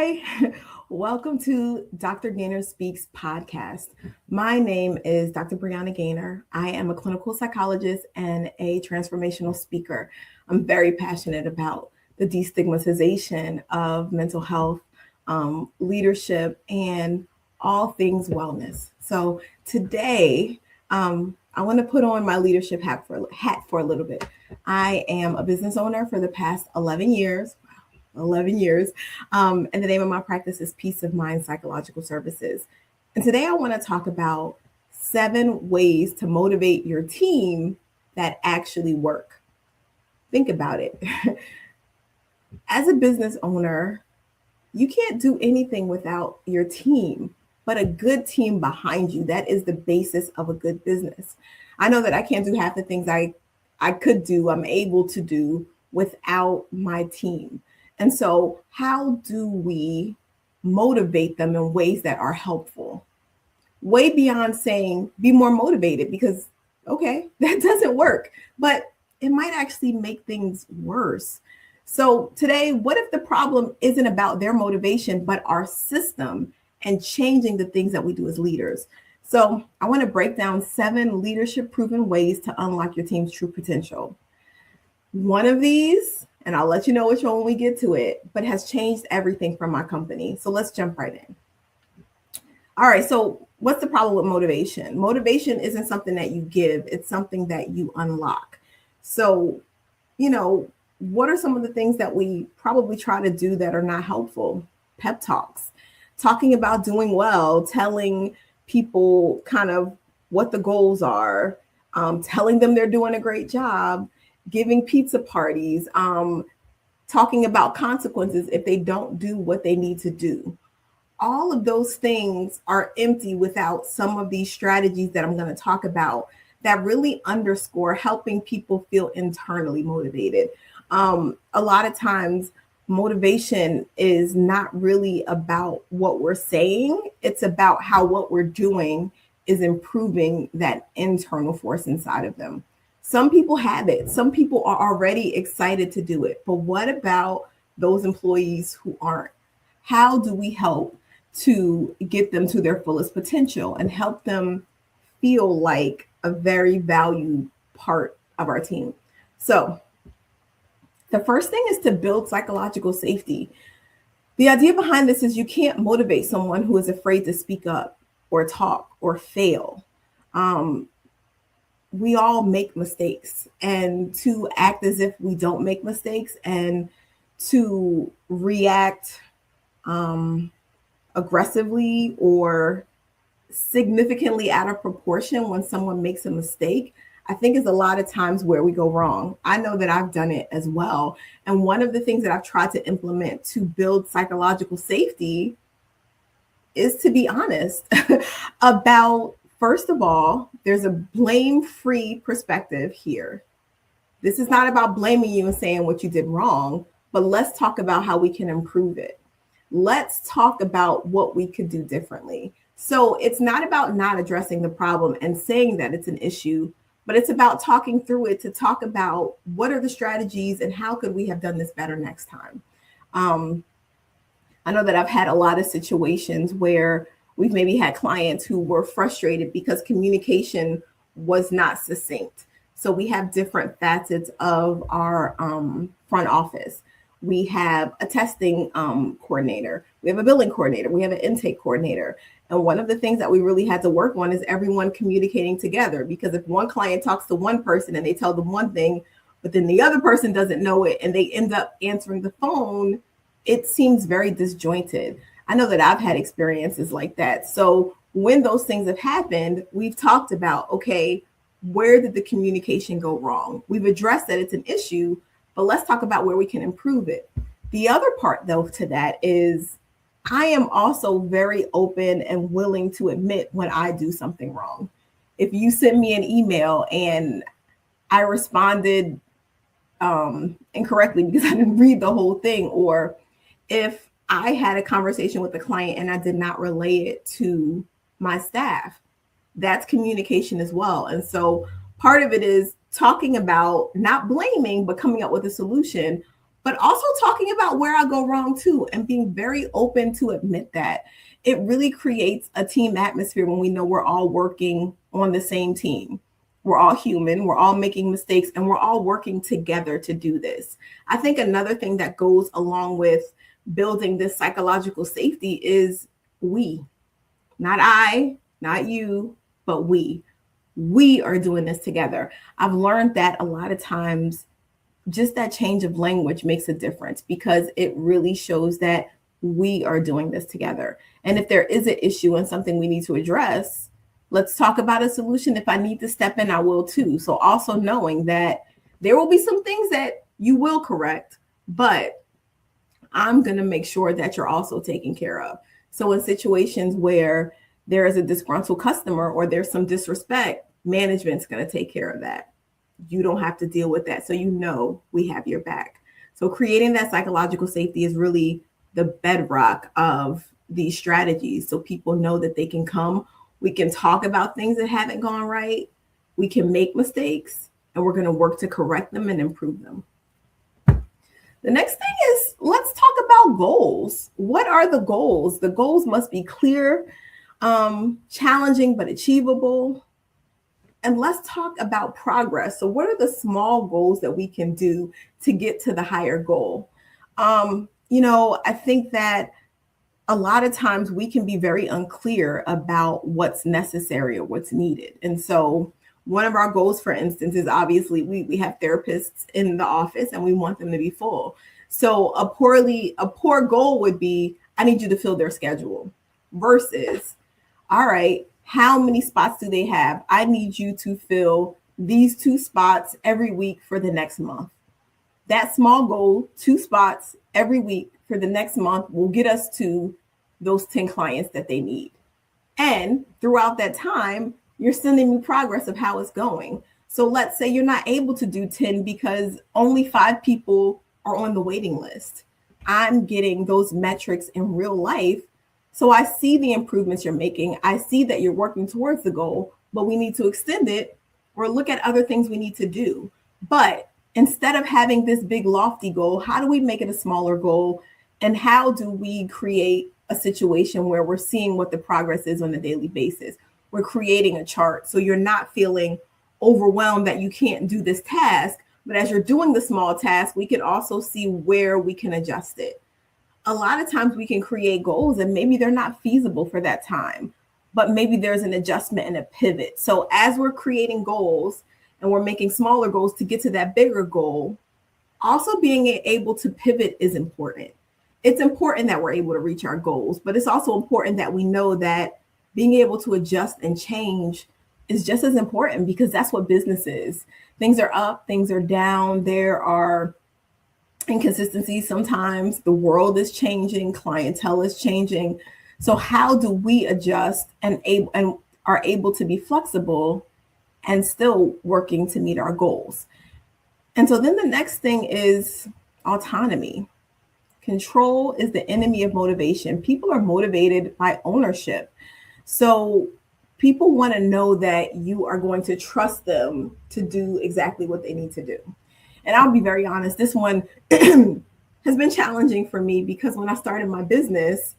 Hi, welcome to Dr. Gaynor Speaks podcast. My name is Dr. Brianna Gaynor. I am a clinical psychologist and a transformational speaker. I'm very passionate about the destigmatization of mental health, leadership, and all things wellness. So today, I want to put on my leadership hat for a little bit. I am a business owner for the past 11 years. 11 years. And the name of my practice is Peace of Mind Psychological Services. And today I want to talk about 7 ways to motivate your team that actually work. Think about it. As a business owner, you can't do anything without your team, but a good team behind you. That is the basis of a good business. I know that I can't do half the things I could do, I'm able to do without my team. And so, how do we motivate them in ways that are helpful? Way beyond saying be more motivated, because, okay, that doesn't work, but it might actually make things worse. So, today, what if the problem isn't about their motivation, but our system and changing the things that we do as leaders? So, I want to break down 7 leadership proven ways to unlock your team's true potential. One of these, and I'll let you know which one when we get to it, but has changed everything from my company. So let's jump right in. All right, so what's the problem with motivation? Motivation isn't something that you give, it's something that you unlock. So, what are some of the things that we probably try to do that are not helpful? Pep talks, talking about doing well, telling people kind of what the goals are, telling them they're doing a great job, giving pizza parties, talking about consequences if they don't do what they need to do. All of those things are empty without some of these strategies that I'm going to talk about that really underscore helping people feel internally motivated. A lot of times, motivation is not really about what we're saying, it's about how what we're doing is improving that internal force inside of them. Some people have it. Some people are already excited to do it. But what about those employees who aren't? How do we help to get them to their fullest potential and help them feel like a very valued part of our team? So, the first thing is to build psychological safety. The idea behind this is you can't motivate someone who is afraid to speak up or talk or fail. We all make mistakes, and to act as if we don't make mistakes and to react aggressively or significantly out of proportion when someone makes a mistake, I think is a lot of times where we go wrong. I know that I've done it as well. And one of the things that I've tried to implement to build psychological safety is to be honest about, first of all, there's a blame-free perspective here. This is not about blaming you and saying what you did wrong, but let's talk about how we can improve it. Let's talk about what we could do differently. So it's not about not addressing the problem and saying that it's an issue, but it's about talking through it to talk about what are the strategies and how could we have done this better next time. I know that I've had a lot of situations where we've maybe had clients who were frustrated because communication was not succinct. So we have different facets of our front office. We have a testing coordinator. We have a billing coordinator. We have an intake coordinator. And one of the things that we really had to work on is everyone communicating together. Because if one client talks to one person and they tell them one thing, but then the other person doesn't know it and they end up answering the phone, it seems very disjointed. I know that I've had experiences like that. So when those things have happened, we've talked about, okay, where did the communication go wrong? We've addressed that it's an issue, but let's talk about where we can improve it. The other part, though, to that is I am also very open and willing to admit when I do something wrong. If you send me an email and I responded incorrectly because I didn't read the whole thing, or if I had a conversation with the client and I did not relay it to my staff, that's communication as well. And so part of it is talking about not blaming, but coming up with a solution. but also talking about where I go wrong too, and being very open to admit that. It really creates a team atmosphere when we know we're all working on the same team. We're all human, we're all making mistakes, and we're all working together to do this. I think another thing that goes along with building this psychological safety is we, not I, not you, but we. We are doing this together. I've learned that a lot of times just that change of language makes a difference because it really shows that we are doing this together. And if there is an issue and something we need to address, let's talk about a solution. If I need to step in, I will too. So also knowing that there will be some things that you will correct, but I'm going to make sure that you're also taken care of. So in situations where there is a disgruntled customer or there's some disrespect, management's going to take care of that. You don't have to deal with that. So you know we have your back. So creating that psychological safety is really the bedrock of these strategies. So people know that they can come, we can talk about things that haven't gone right, we can make mistakes, and we're going to work to correct them and improve them. The next thing is, let's talk about goals. What are the goals? The goals must be clear, challenging, but achievable. And let's talk about progress. So what are the small goals that we can do to get to the higher goal? I think that a lot of times we can be very unclear about what's necessary or what's needed. And so one of our goals, for instance, is obviously we have therapists in the office and we want them to be full. So a poor goal would be, I need you to fill their schedule versus, all right, how many spots do they have? I need you to fill these 2 spots every week for the next month. That small goal, 2 spots every week for the next month, will get us to those 10 clients that they need. And throughout that time, you're sending me progress of how it's going. So let's say you're not able to do 10 because only 5 people are on the waiting list. I'm getting those metrics in real life. So I see the improvements you're making. I see that you're working towards the goal, but we need to extend it or look at other things we need to do. But instead of having this big lofty goal, how do we make it a smaller goal? And how do we create a situation where we're seeing what the progress is on a daily basis? We're creating a chart. So you're not feeling overwhelmed that you can't do this task. But as you're doing the small task, we can also see where we can adjust it. A lot of times we can create goals and maybe they're not feasible for that time, but maybe there's an adjustment and a pivot. So as we're creating goals and we're making smaller goals to get to that bigger goal, also being able to pivot is important. It's important that we're able to reach our goals, but it's also important that we know that being able to adjust and change is just as important because that's what business is. Things are up, things are down, there are inconsistencies. Sometimes the world is changing, clientele is changing. So how do we adjust and are able to be flexible and still working to meet our goals? And so then the next thing is autonomy. Control is the enemy of motivation. People are motivated by ownership. So people want to know that you are going to trust them to do exactly what they need to do. And I'll be very honest, this one has been challenging for me because when I started my business,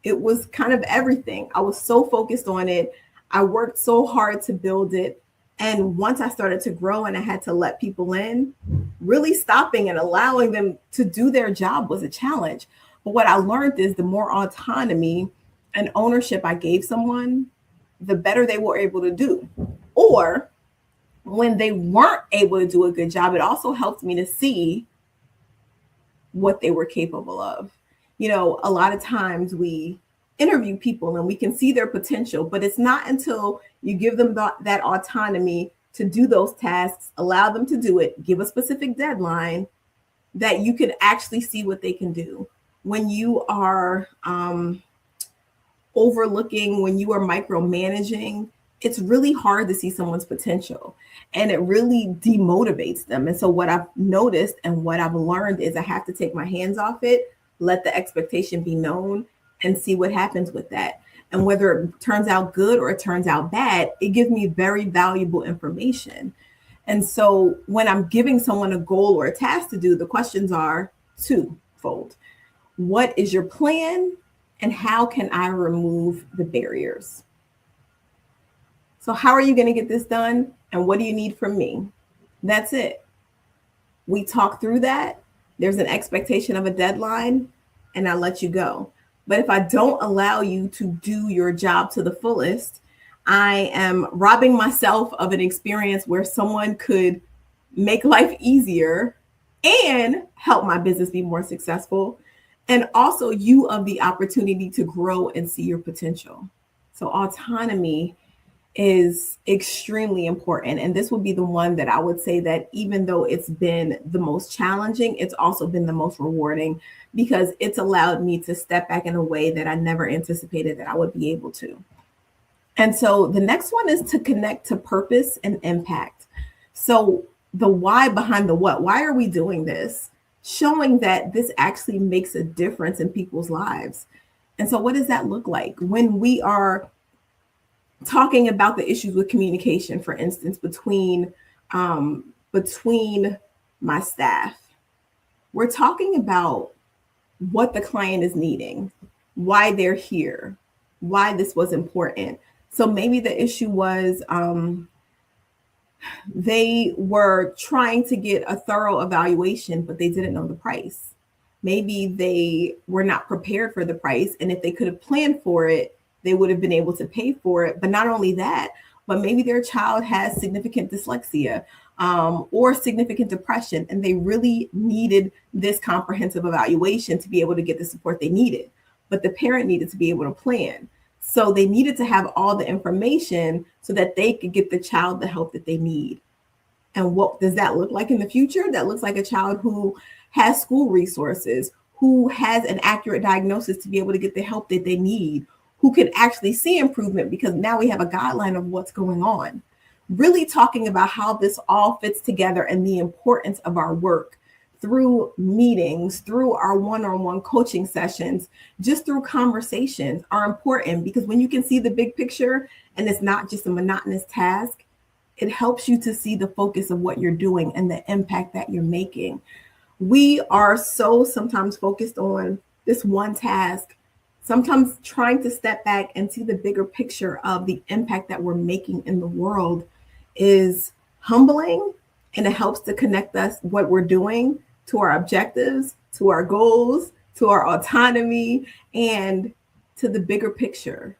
it was kind of everything. I was so focused on it. I worked so hard to build it. And once I started to grow and I had to let people in, really stopping and allowing them to do their job was a challenge. But what I learned is the more autonomy and ownership I gave someone, the better they were able to do. Or when they weren't able to do a good job, it also helped me to see what they were capable of. A lot of times we interview people and we can see their potential, but it's not until you give them that autonomy to do those tasks, allow them to do it, give a specific deadline, that you can actually see what they can do. When you are overlooking, when you are micromanaging, it's really hard to see someone's potential and it really demotivates them. And so what I've noticed and what I've learned is I have to take my hands off it, let the expectation be known, and see what happens with that. And whether it turns out good or it turns out bad, it gives me very valuable information. And so when I'm giving someone a goal or a task to do, the questions are twofold. What is your plan, and how can I remove the barriers? So how are you going to get this done, and what do you need from me? That's it. We talk through that. There's an expectation of a deadline, and I let you go. But if I don't allow you to do your job to the fullest, I am robbing myself of an experience where someone could make life easier and help my business be more successful, and also you of the opportunity to grow and see your potential. So autonomy is extremely important. And this would be the one that I would say that even though it's been the most challenging, it's also been the most rewarding, because it's allowed me to step back in a way that I never anticipated that I would be able to. And so the next one is to connect to purpose and impact. So the why behind the what. Why are we doing this? Showing that this actually makes a difference in people's lives. And so what does that look like when we are talking about the issues with communication, for instance, between my staff? We're talking about what the client is needing, why they're here, why this was important. So maybe the issue was they were trying to get a thorough evaluation, but they didn't know the price. Maybe they were not prepared for the price, and if they could have planned for it, they would have been able to pay for it. But not only that, but maybe their child has significant dyslexia or significant depression, and they really needed this comprehensive evaluation to be able to get the support they needed. But the parent needed to be able to plan. So they needed to have all the information so that they could get the child the help that they need. And what does that look like in the future? That looks like a child who has school resources, who has an accurate diagnosis to be able to get the help that they need, who can actually see improvement because now we have a guideline of what's going on. Really talking about how this all fits together and the importance of our work through meetings, through our one-on-one coaching sessions, just through conversations are important, because when you can see the big picture and it's not just a monotonous task, it helps you to see the focus of what you're doing and the impact that you're making. We are so sometimes focused on this one task, sometimes trying to step back and see the bigger picture of the impact that we're making in the world is humbling, and it helps to connect us, what we're doing, to our objectives, to our goals, to our autonomy, and to the bigger picture,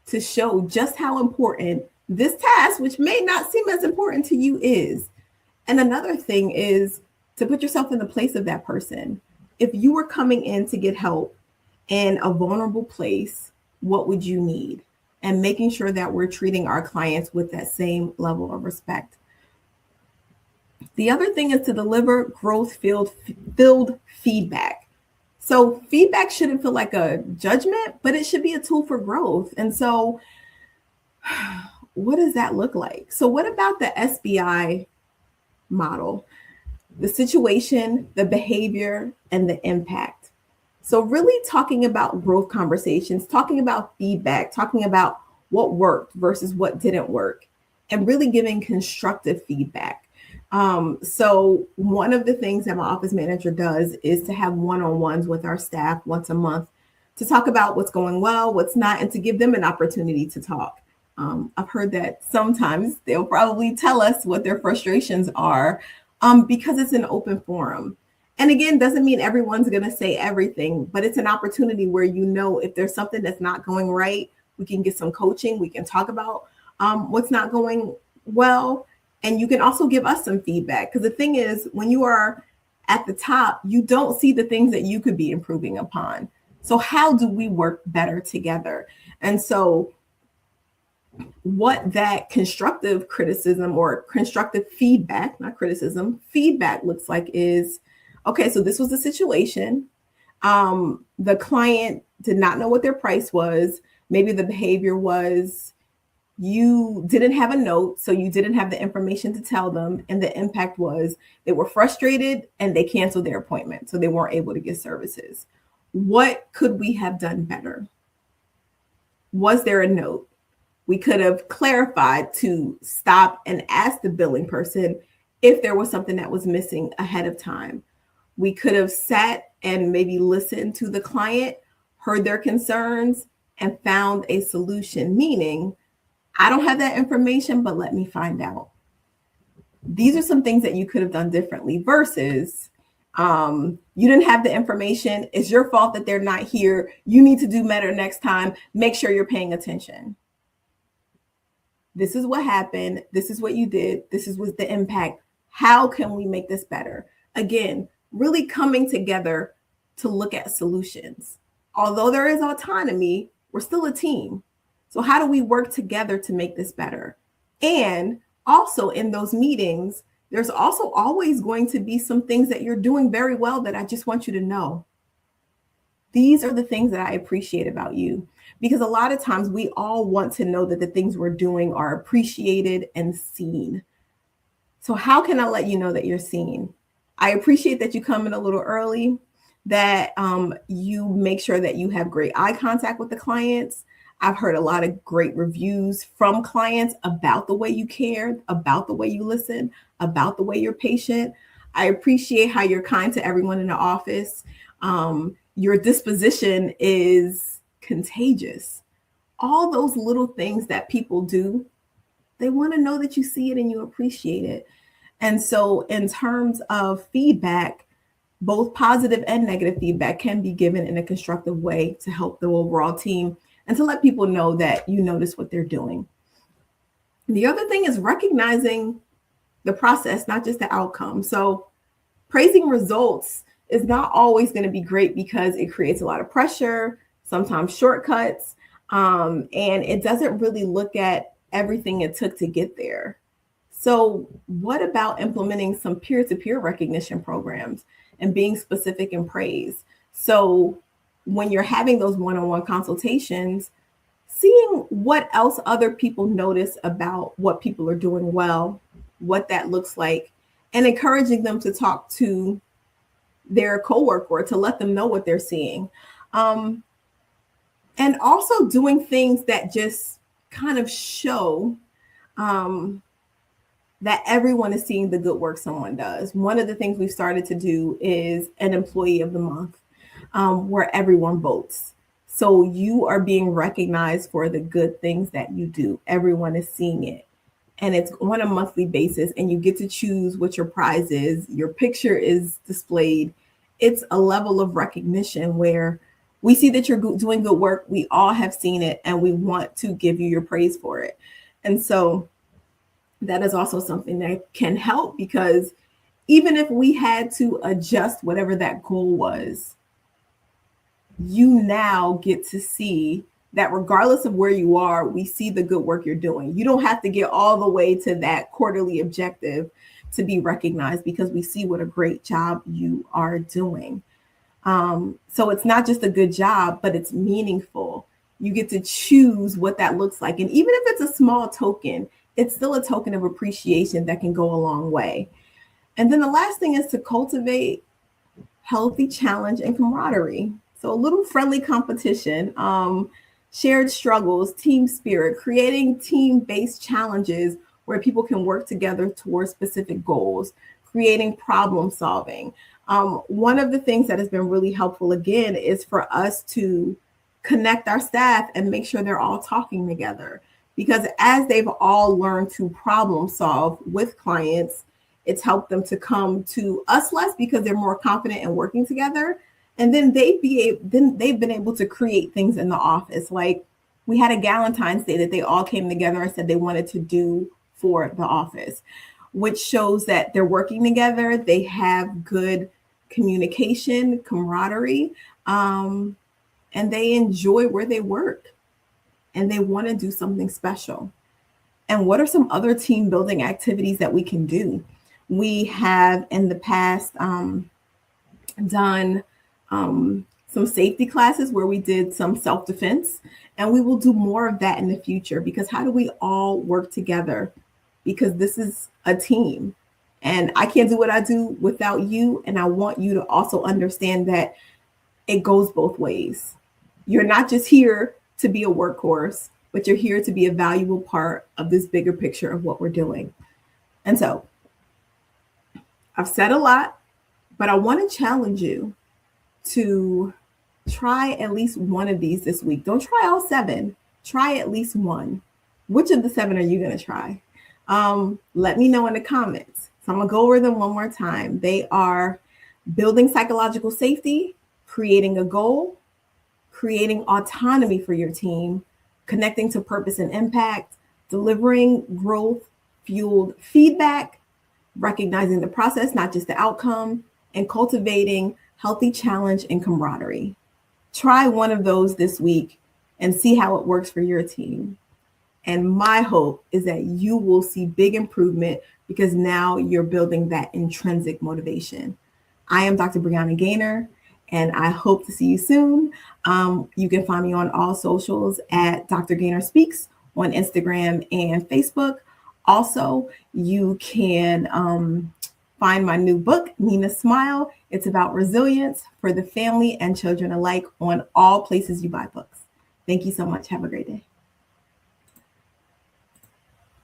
to show just how important this task, which may not seem as important to you, is. And another thing is to put yourself in the place of that person. If you were coming in to get help in a vulnerable place, what would you need? And making sure that we're treating our clients with that same level of respect. The other thing is to deliver growth-filled feedback. So feedback shouldn't feel like a judgment, but it should be a tool for growth. And so what does that look like? So what about the SBI model? The situation, the behavior, and the impact. So really talking about growth conversations, talking about feedback, talking about what worked versus what didn't work, and really giving constructive feedback. So one of the things that my office manager does is to have one-on-ones with our staff once a month to talk about what's going well, what's not, and to give them an opportunity to talk. I've heard that sometimes they'll probably tell us what their frustrations are because it's an open forum. And again, doesn't mean everyone's going to say everything, but it's an opportunity where, if there's something that's not going right, we can get some coaching. We can talk about what's not going well. And you can also give us some feedback. Because the thing is, when you are at the top, you don't see the things that you could be improving upon. So how do we work better together? And so what that constructive criticism or constructive feedback, not criticism, feedback looks like is, okay, so this was the situation. The client did not know what their price was. Maybe the behavior was you didn't have a note, so you didn't have the information to tell them. And the impact was they were frustrated and they canceled their appointment, so they weren't able to get services. What could we have done better? Was there a note? We could have clarified to stop and ask the billing person, if there was something that was missing ahead of time. We could have sat and maybe listened to the client, heard their concerns, and found a solution, meaning, I don't have that information, but let me find out. These are some things that you could have done differently versus you didn't have the information. It's your fault that they're not here. You need to do better next time. Make sure you're paying attention. This is what happened. This is what you did. Was the impact. How can we make this better? Again, really coming together to look at solutions. Although there is autonomy, we're still a team. So how do we work together to make this better? And also in those meetings, there's also always going to be some things that you're doing very well that I just want you to know. These are the things that I appreciate about you, because a lot of times we all want to know that the things we're doing are appreciated and seen. So how can I let you know that you're seen? I appreciate that you come in a little early, that you make sure that you have great eye contact with the clients. I've heard a lot of great reviews from clients about the way you care, about the way you listen, about the way you're patient. I appreciate how you're kind to everyone in the office. Your disposition is contagious. All those little things that people do, they want to know that you see it and you appreciate it. And so in terms of feedback, both positive and negative feedback can be given in a constructive way to help the overall team and to let people know that you notice what they're doing. The other thing is recognizing the process, not just the outcome. So praising results is not always going to be great because it creates a lot of pressure, sometimes shortcuts, and it doesn't really look at everything it took to get there. So what about implementing some peer-to-peer recognition programs and being specific in praise? So when you're having those one-on-one consultations, seeing what else other people notice about what people are doing well, what that looks like, and encouraging them to talk to their coworker or to let them know what they're seeing. And also doing things that just kind of show that everyone is seeing the good work someone does. One of the things we've started to do is an employee of the month, where everyone votes. So you are being recognized for the good things that you do. Everyone is seeing it. And it's on a monthly basis, and you get to choose what your prize is. Your picture is displayed. It's a level of recognition where we see that you're doing good work. We all have seen it, and we want to give you your praise for it. And so that is also something that can help, because even if we had to adjust whatever that goal was, you now get to see that regardless of where you are, we see the good work you're doing. You don't have to get all the way to that quarterly objective to be recognized, because we see what a great job you are doing. So it's not just a good job, but it's meaningful. You get to choose what that looks like. And even if it's a small token, it's still a token of appreciation that can go a long way. And then the last thing is to cultivate healthy challenge and camaraderie. So a little friendly competition, shared struggles, team spirit, creating team-based challenges where people can work together towards specific goals, creating problem solving. One of the things that has been really helpful, again, is for us to connect our staff and make sure they're all talking together. Because as they've all learned to problem solve with clients, it's helped them to come to us less because they're more confident in working together. And then they've been able to create things in the office. Like we had a Galentine's Day that they all came together and said they wanted to do for the office, which shows that they're working together. They have good communication, camaraderie, and they enjoy where they work. And they want to do something special. And what are some other team building activities that we can do? We have in the past done some safety classes where we did some self-defense, and we will do more of that in the future, because how do we all work together? Because this is a team, and I can't do what I do without you. And I want you to also understand that it goes both ways. You're not just here to be a workhorse, but you're here to be a valuable part of this bigger picture of what we're doing. And so I've said a lot, but I want to challenge you to try at least one of these this week. Don't try all 7. Try at least one. Which of the 7 are you going to try? Let me know in the comments. So I'm going to go over them one more time. They are building psychological safety, creating a goal, creating autonomy for your team, connecting to purpose and impact, delivering growth-fueled feedback, recognizing the process, not just the outcome, and cultivating healthy challenge and camaraderie. Try one of those this week and see how it works for your team. And my hope is that you will see big improvement because now you're building that intrinsic motivation. I am Dr. Brianna Gaynor, and I hope to see you soon. You can find me on all socials at Dr. Gaynor Speaks on Instagram and Facebook. Also, you can find my new book, Nina Smile. It's about resilience for the family and children alike on all places you buy books. Thank you so much. Have a great day.